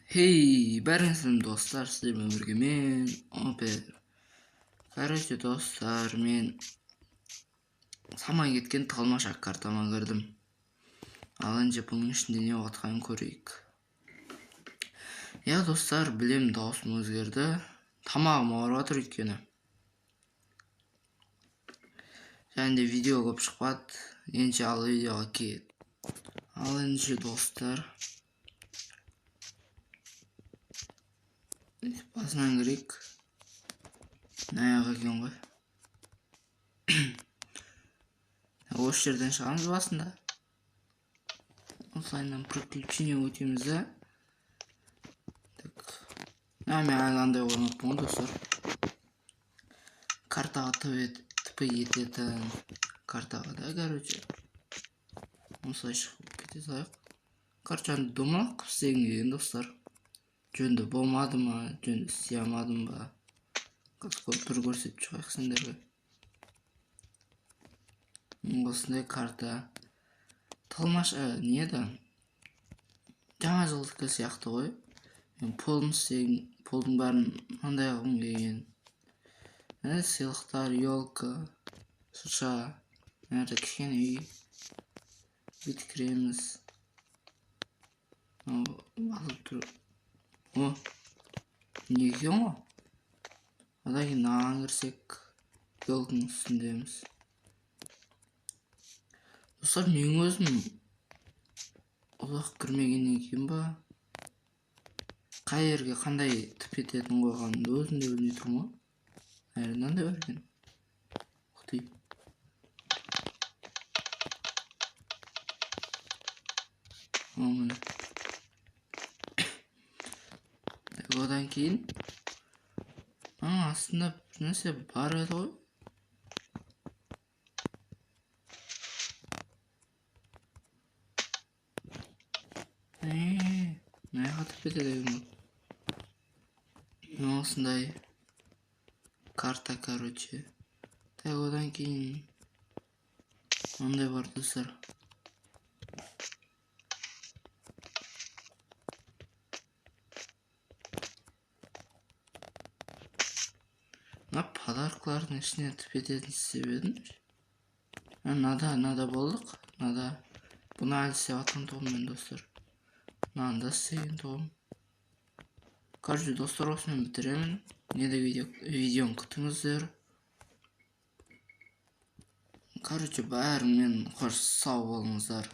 Hey, бәріңіздің достар, сіздермен бірге мен Опер. Короче, достар, мен самай кеткен талмаша картама кірдім. Ал енді бұның ішінде не жатқанын көрейік. Я, достар, білем, даусым өзгерді. Тамағым ауырып жатыр өйткені. Және де видео көп шықпады. Енді ал видеоға кет. Ал енді достар, басынан кірейік. Аяқ екен ғой. Осы жерден шығамыз басында. Осылайынан приключение өтеміз да. Мен айландай ойнаппын ғой, достар. Картаға тп ететін. Картаға да, короче. Осылай шығып кете салайық. Короче, домалақ қып істеген деген, достар. Жөнді болмады ма, жөнді істей алмадым ба. Бір көрсетіп шығайық сендерге. Осындай карта. Талмаша не еді? Жаңа жылдікі сияқты ғой. Полын істеген, полдың бәрін мынандай қылғым келген. Сыйлықтар, елка, шырша, мына кішкене үй. Бүйтіп кіреміз. Алып тұр. О, не екен ғой? Одан кейін ағын кірсек, елкінің үстіндеміз. Достар, мен өзім ұлақ кірмегеннен кейін ба, қай жерге қандай тіп ететін қойғанымды өзім де білмей тұрмын ғой. Мынандай бар екен. Ұқтай. Одан кейін астында бір нәрсе бар еді ғой. Мына тіп етеді екен. Осындай карта, короче. Одан кейін ондай бар, достар. Подаркалардың ішіне тіп ететін істеп едім. Нада болдық. Нада. Бұны әлі істеп атқан тұғым, достар. Мынаны істеген тұғым. Короче, достар, осымен бітіремін. Неде видеоны күтіңіздер. Короче, бәріңмен қош сау болыңыздар.